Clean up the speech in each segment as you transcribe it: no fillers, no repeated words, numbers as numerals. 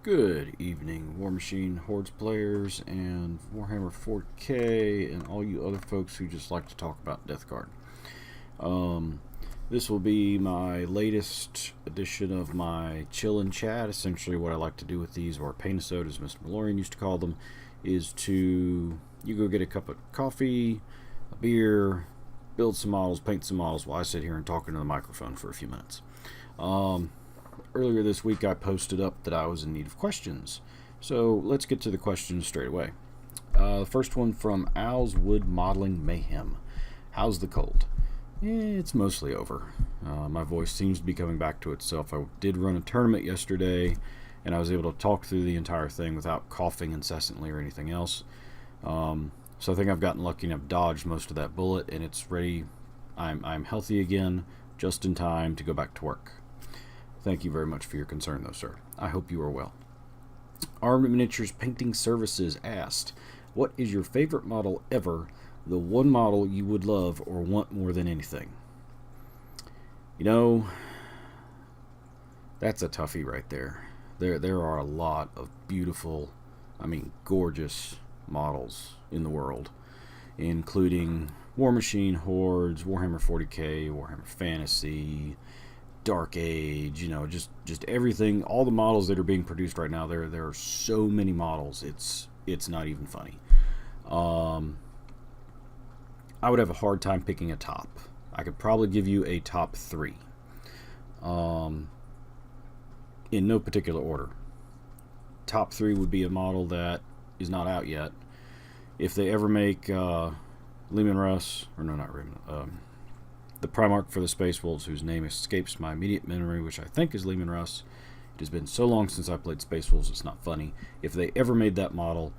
Good evening, War Machine Hordes players and Warhammer 40k and all you other folks who just like to talk about Death Guard. This will be my latest edition of my chill and chat. Essentially what I like to do with these, or paint-a-sode as Mr. Malorian used to call them, is you go get a cup of coffee, a beer, build some models, paint some models while I sit here and talk into the microphone for a few minutes. Earlier this week I posted up that I was in need of questions, so let's get to the questions straight away. The first one from Al's Wood Modeling Mayhem. How's the cold? It's mostly over. My voice seems to be coming back to itself. I did run a tournament yesterday, and I was able to talk through the entire thing without coughing incessantly or anything else. So I think I've gotten lucky and I've dodged most of that bullet, and it's ready. I'm healthy again, just in time to go back to work. Thank you very much for your concern, though, sir. I hope you are well. Armed Miniatures Painting Services asked, what is your favorite model ever, the one model you would love or want more than anything? You know, that's a toughie right there. There are a lot of beautiful, gorgeous models in the world, including War Machine Hordes, Warhammer 40k, Warhammer Fantasy, Dark Age, just everything, all the models that are being produced right now. There are so many models, it's not even funny. I would have a hard time picking a top. I could probably give you a top 3, in no particular order. Top 3 would be a model that is not out yet. If they ever make Leman Russ, or no, not Raymond, the Primarch for the Space Wolves, whose name escapes my immediate memory, which I think is Leman Russ. It has been so long since I played Space Wolves, it's not funny. If they ever made that model,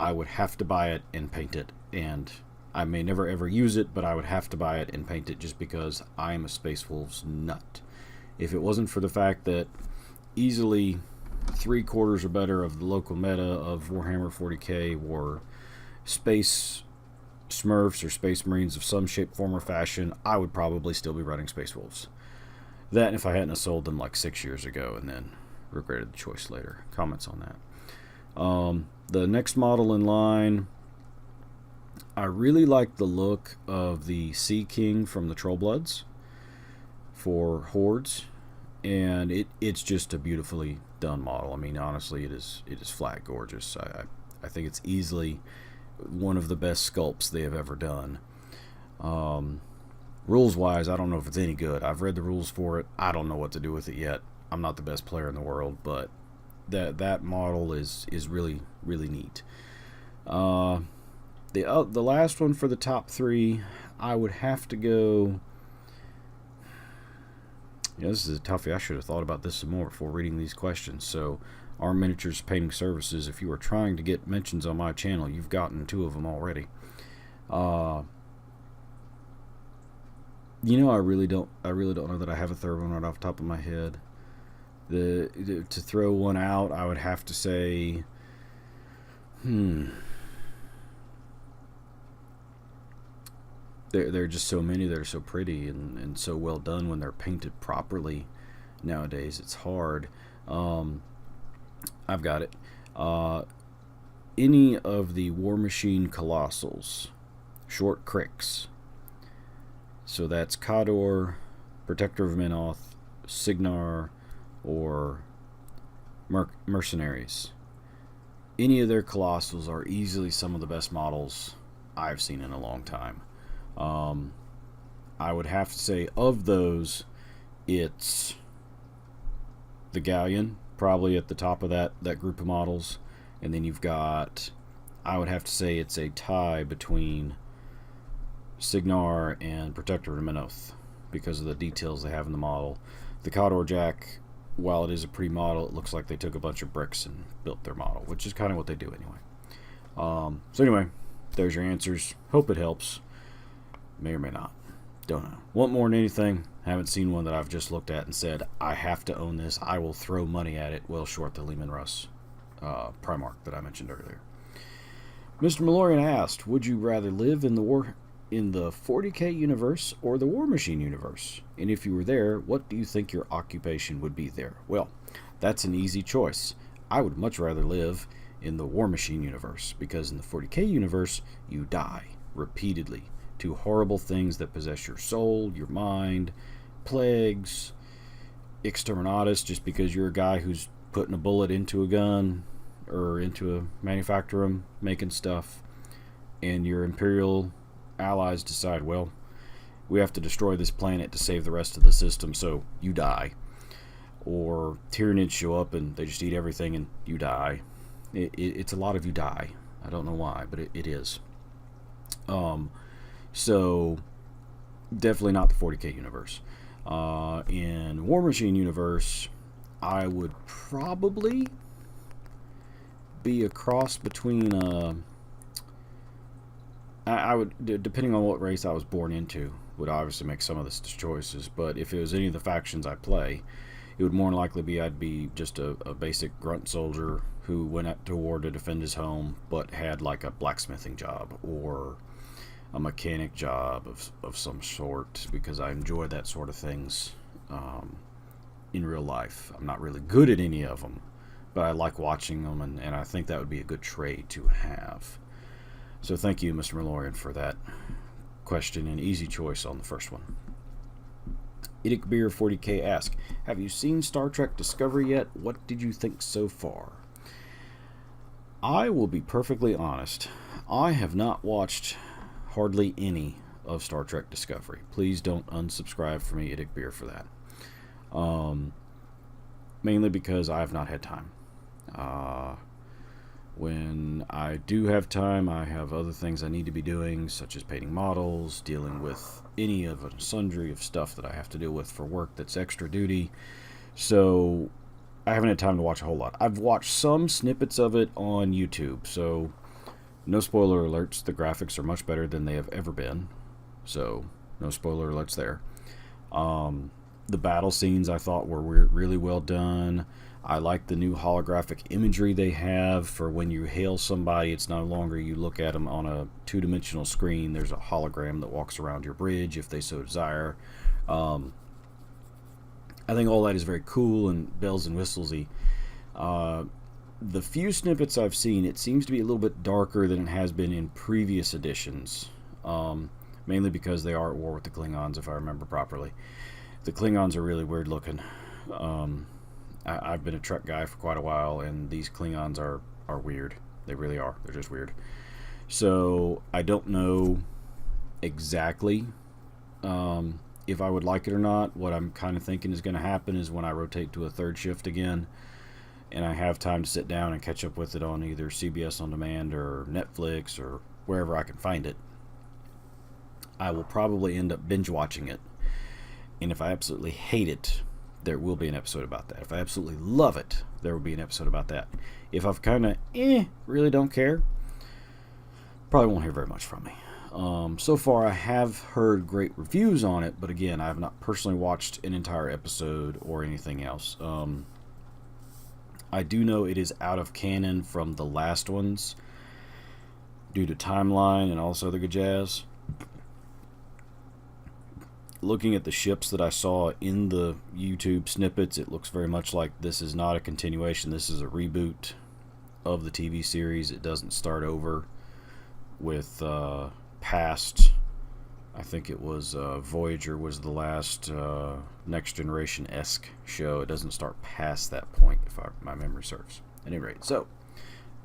I would have to buy it and paint it. And I may never ever use it, but I would have to buy it and paint it just because I am a Space Wolves nut. If it wasn't for the fact that easily 3/4 or better of the local meta of Warhammer 40k were Space Smurfs or Space Marines of some shape, form, or fashion, I would probably still be running Space Wolves. That, and if I hadn't have sold them like 6 years ago and then regretted the choice later. Comments on that. The next model in line, I really like the look of the Sea King from the Trollbloods for Hordes, and it's just a beautifully done model. Honestly, it is flat gorgeous. I think it's easily one of the best sculpts they have ever done. Rules wise, I don't know if it's any good. I've read the rules for it. I don't know what to do with it yet. I'm not the best player in the world, but that model is really, really neat. The last one for the top 3, I would have to go. This is a toughie. I should have thought about this some more before reading these questions. So, Armed Miniatures Painting Services, if you are trying to get mentions on my channel, you've gotten 2 of them already. I really don't know that I have a third one right off the top of my head. To throw one out, I would have to say, There are just so many that are so pretty and so well done when they're painted properly. Nowadays, it's hard. I've got it. Any of the War Machine Colossals, short cricks. So that's Khador, Protector of Menoth, Signar, or Mercenaries. Any of their Colossals are easily some of the best models I've seen in a long time. I would have to say of those, it's the Galleon, probably at the top of that group of models, and then you've got, I would have to say it's a tie between Signar and Protector of Menoth because of the details they have in the model. The Khador Jack, while it is a pre-model, it looks like they took a bunch of bricks and built their model, which is kind of what they do anyway. So anyway, there's your answers. Hope it helps. May or may not. Don't know. Want more than anything. Haven't seen one that I've just looked at and said, I have to own this. I will throw money at it. Well short the Leman Russ Primarch that I mentioned earlier. Mr. Malorian asked, would you rather live in the 40k universe or the War Machine universe? And if you were there, what do you think your occupation would be there? Well, that's an easy choice. I would much rather live in the War Machine universe, because in the 40k universe, you die repeatedly to horrible things that possess your soul, your mind, plagues, exterminatus, just because you're a guy who's putting a bullet into a gun or into a manufacturer making stuff, and your Imperial allies decide, well, we have to destroy this planet to save the rest of the system, so you die. Or Tyranids show up and they just eat everything and you die. It's a lot of you die. I don't know why, but it is. So definitely not the 40k universe. In War Machine universe, I would probably be a cross between I would, depending on what race I was born into, would obviously make some of the choices. But if it was any of the factions I play, it would more than likely be I'd be just a basic grunt soldier who went out to war to defend his home, but had like a blacksmithing job or a mechanic job of some sort, because I enjoy that sort of things in real life. I'm not really good at any of them, but I like watching them, and I think that would be a good trade to have. So thank you, Mr. Malorian, for that question, and easy choice on the first one. Idic Beer 40k asks, have you seen Star Trek Discovery yet? What did you think so far? I will be perfectly honest. I have not watched hardly any of Star Trek Discovery. Please don't unsubscribe for me, Idic Beer, for that. Mainly because I have not had time. When I do have time, I have other things I need to be doing, such as painting models, dealing with any of a sundry of stuff that I have to deal with for work that's extra duty. So I haven't had time to watch a whole lot. I've watched some snippets of it on YouTube, so no spoiler alerts. The graphics are much better than they have ever been, so no spoiler alerts there. The battle scenes I thought were really well done. I like the new holographic imagery they have for when you hail somebody. It's no longer you look at them on a two-dimensional screen. There's a hologram that walks around your bridge if they so desire. I think all that is very cool and bells and whistles-y. The few snippets I've seen, it seems to be a little bit darker than it has been in previous editions, mainly because they are at war with the Klingons, if I remember properly. The Klingons are really weird looking. I've been a Trek guy for quite a while, and these Klingons are weird. They really are. They're just weird. So I don't know exactly if I would like it or not. What I'm kind of thinking is going to happen is when I rotate to a third shift again, and I have time to sit down and catch up with it on either CBS On Demand or Netflix or wherever I can find it, I will probably end up binge watching it. And if I absolutely hate it, there will be an episode about that. If I absolutely love it, there will be an episode about that. If I've kind of really don't care, probably won't hear very much from me. So far, I have heard great reviews on it, but again, I have not personally watched an entire episode or anything else. I do know it is out of canon from the last ones due to timeline and all this other good jazz. Looking at the ships that I saw in the YouTube snippets, it looks very much like this is not a continuation. This is a reboot of the TV series. It doesn't start over with past. I think it was Voyager was the last Next Generation-esque show. It doesn't start past that point, if my memory serves. At any rate, so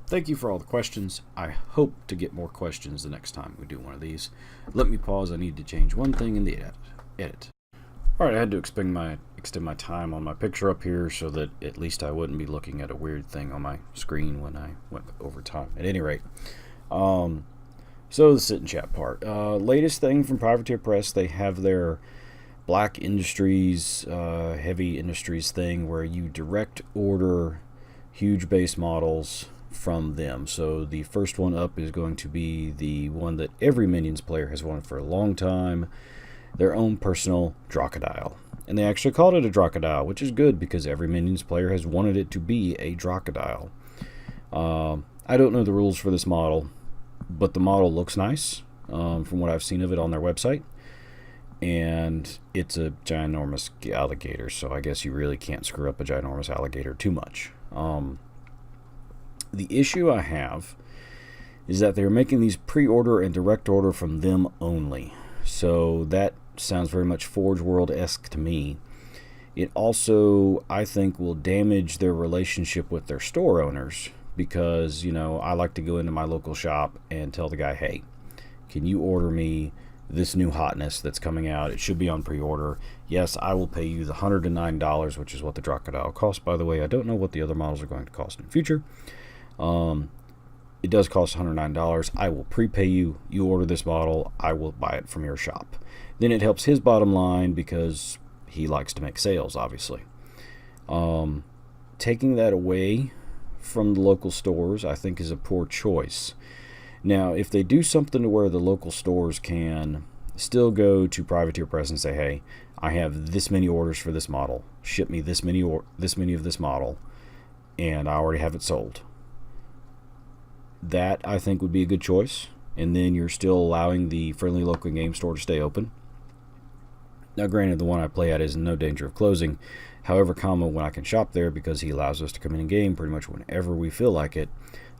thank you for all the questions. I hope to get more questions the next time we do one of these. Let me pause. I need to change one thing in the edit. Alright, I had to extend my time on my picture up here so that at least I wouldn't be looking at a weird thing on my screen when I went over time. At any rate, so the sit and chat part. Latest thing from Privateer Press, they have their Black Industries, Heavy Industries thing where you direct order huge base models from them. So the first one up is going to be the one that every Minions player has wanted for a long time, their own personal Drocodile. And they actually called it a Drocodile, which is good because every Minions player has wanted it to be a Drocodile. I don't know the rules for this model, but the model looks nice from what I've seen of it on their website. And it's a ginormous alligator, so I guess you really can't screw up a ginormous alligator too much. The issue I have is that they're making these pre-order and direct order from them only. So that sounds very much Forge World-esque to me. It also, I think, will damage their relationship with their store owners because, I like to go into my local shop and tell the guy, hey, can you order me this new hotness that's coming out? It should be on pre-order. Yes, I will pay you the $109, which is what the Drocodile costs. By the way, I don't know what the other models are going to cost in the future. It does cost $109. I will prepay you. You order this model, I will buy it from your shop. Then it helps his bottom line because he likes to make sales, obviously. Taking that away from the local stores, I think, is a poor choice. Now, if they do something to where the local stores can still go to Privateer Press and say, hey, I have this many orders for this model, ship me this many of this model, and I already have it sold. That, I think, would be a good choice. And then you're still allowing the friendly local game store to stay open. Now, granted, the one I play at is in no danger of closing. However, when I can shop there, because he allows us to come in and game pretty much whenever we feel like it,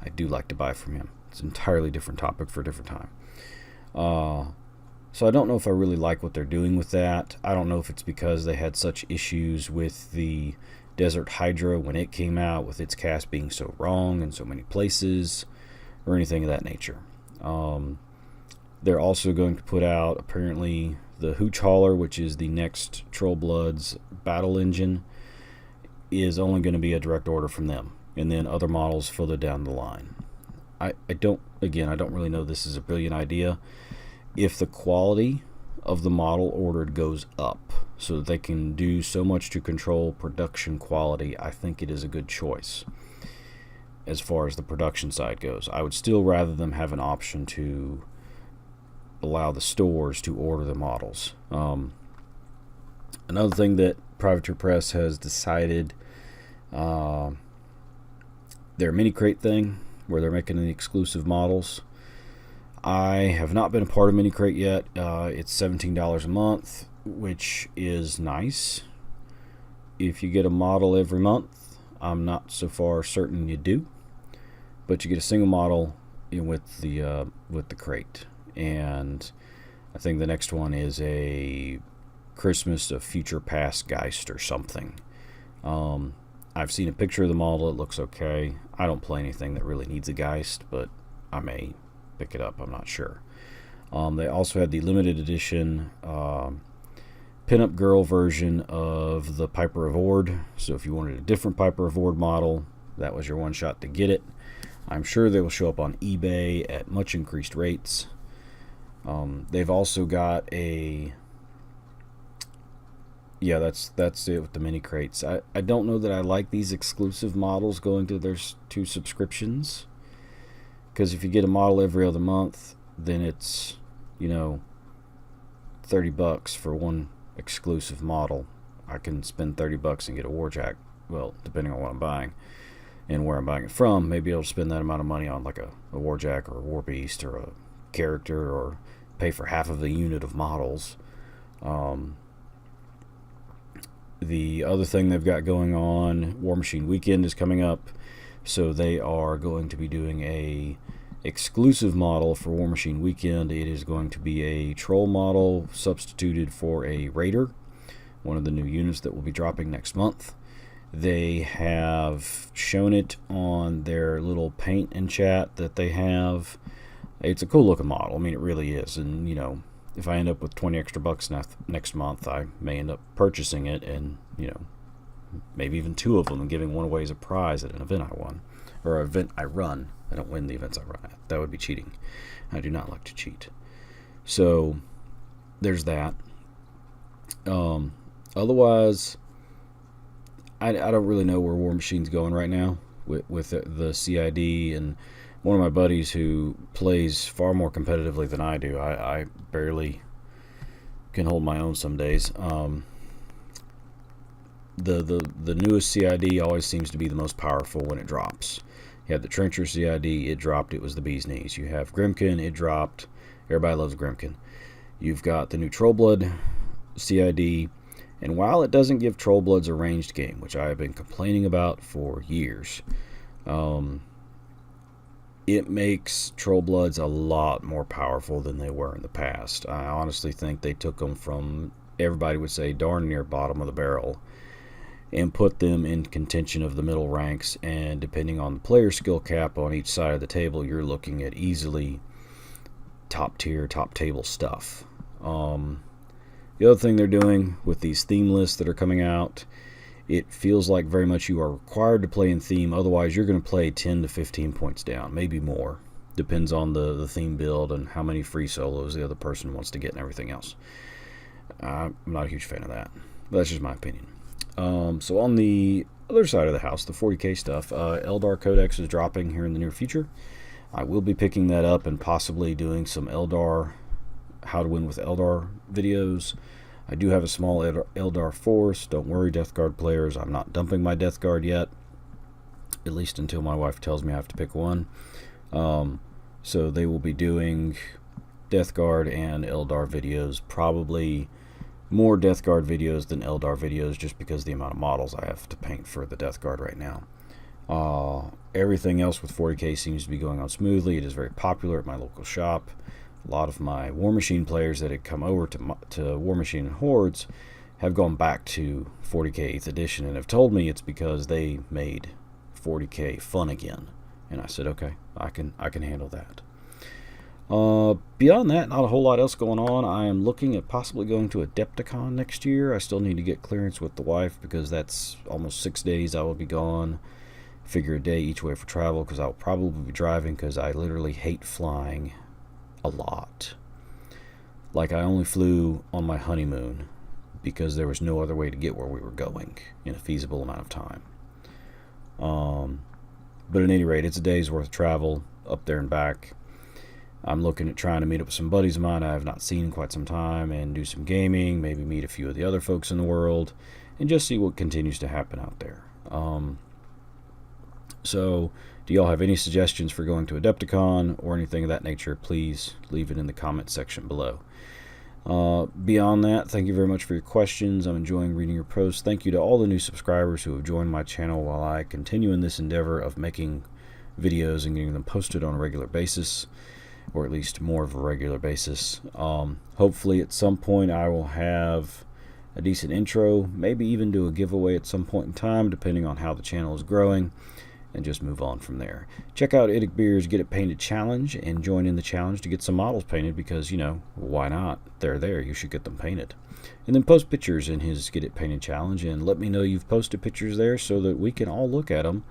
I do like to buy from him. It's an entirely different topic for a different time. So I don't know if I really like what they're doing with that. I don't know if it's because they had such issues with the Desert Hydra when it came out, with its cast being so wrong in so many places, or anything of that nature. They're also going to put out, apparently, the Hooch Hauler, which is the next Troll Bloods battle engine, is only going to be a direct order from them, and then other models further down the line. I don't really know this is a brilliant idea. If the quality of the model ordered goes up so that they can do so much to control production quality, I think it is a good choice. As far as the production side goes, I would still rather them have an option to allow the stores to order the models. Another thing that Privateer Press has decided, their mini crate thing, where they're making the exclusive models. I have not been a part of mini crate yet. It's $17 a month, which is nice. If you get a model every month, I'm not so far certain you do, but you get a single model with the crate. And I think the next one is a Christmas of Future Past Geist or something. I've seen a picture of the model. It looks okay. I don't play anything that really needs a Geist, but I may pick it up. I'm not sure. They also had the limited edition pinup girl version of the Piper of Ord. So if you wanted a different Piper of Ord model, that was your one shot to get it. I'm sure they will show up on eBay at much increased rates. They've also got a... Yeah, that's it with the mini crates. I don't know that I like these exclusive models going to their two subscriptions. Because if you get a model every other month, then it's, $30 for one exclusive model. I can spend $30 and get a Warjack. Well, depending on what I'm buying and where I'm buying it from, maybe I'll spend that amount of money on like a Warjack or a Warbeast or a character, or pay for half of the unit of models. The other thing they've got going on, War Machine Weekend is coming up, so they are going to be doing a exclusive model for War Machine Weekend. It is going to be a troll model substituted for a raider, one of the new units that will be dropping next month. They have shown it on their little paint and chat that they have. It's a cool looking model. I mean, it really is. And if I end up with 20 extra bucks next month, I may end up purchasing it, and maybe even two of them, and giving one away as a prize at an event I won, or an event I run. I don't win the events I run at. That would be cheating. I do not like to cheat. So there's that. Otherwise, I don't really know where War Machine's going right now with the CID, and one of my buddies who plays far more competitively than I do. I barely can hold my own some days. The newest CID always seems to be the most powerful when it drops. You have the Trencher CID, it dropped, it was the bee's knees. You have Grymkin, it dropped, everybody loves Grymkin. You've got the new Trollblood CID, and while it doesn't give Trollbloods a ranged game, which I have been complaining about for years, it makes Troll Bloods a lot more powerful than they were in the past. I honestly think they took them from, everybody would say, darn near bottom of the barrel, and put them in contention of the middle ranks, and depending on the player skill cap on each side of the table, you're looking at easily top tier, top table stuff. The other thing they're doing with these theme lists that are coming out, it feels like very much you are required to play in theme, otherwise you're going to play 10 to 15 points down, maybe more. Depends on the theme build and how many free solos the other person wants to get and everything else. I'm not a huge fan of that, but that's just my opinion. So on the other side of the house, the 40k stuff, Eldar Codex is dropping here in the near future. I will be picking that up and possibly doing some Eldar, how to win with Eldar videos. I do have a small Eldar force. Don't worry, Death Guard players, I'm not dumping my Death Guard yet, at least until my wife tells me I have to pick one. So they will be doing Death Guard and Eldar videos, probably more Death Guard videos than Eldar videos, just because of the amount of models I have to paint for the Death Guard right now. Everything else with 40k seems to be going on smoothly. It is very popular at my local shop. A lot of my War Machine players that had come over to War Machine and Hordes have gone back to 40k 8th edition and have told me it's because they made 40k fun again. And I said, okay, I can handle that. Beyond that, not a whole lot else going on. I am looking at possibly going to Adepticon next year. I still need to get clearance with the wife because that's almost 6 days I will be gone. Figure a day each way for travel because I'll probably be driving because I literally hate flying a lot. Like, I only flew on my honeymoon because there was no other way to get where we were going in a feasible amount of time. But at any rate, it's a day's worth of travel up there and back. I'm looking at trying to meet up with some buddies of mine I have not seen in quite some time and do some gaming, maybe meet a few of the other folks in the world, and just see what continues to happen out there. So, do y'all have any suggestions for going to Adepticon or anything of that nature? Please leave it in the comment section below. Beyond that, thank you very much for your questions. I'm enjoying reading your posts. Thank you to all the new subscribers who have joined my channel while I continue in this endeavor of making videos and getting them posted on a regular basis, or at least more of a regular basis. Hopefully at some point I will have a decent intro, maybe even do a giveaway at some point in time, depending on how the channel is growing, and just move on from there. Check out Idic Beer's Get It Painted Challenge and join in the challenge to get some models painted because, you know, why not? They're there. You should get them painted. And then post pictures in his Get It Painted Challenge and let me know you've posted pictures there so that we can all look at them.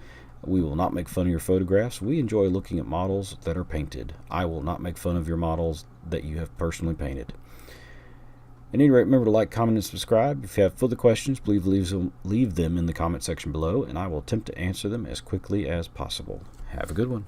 We will not make fun of your photographs. We enjoy looking at models that are painted. I will not make fun of your models that you have personally painted. At any rate, remember to like, comment, and subscribe. If you have further questions, please leave them in the comment section below, and I will attempt to answer them as quickly as possible. Have a good one.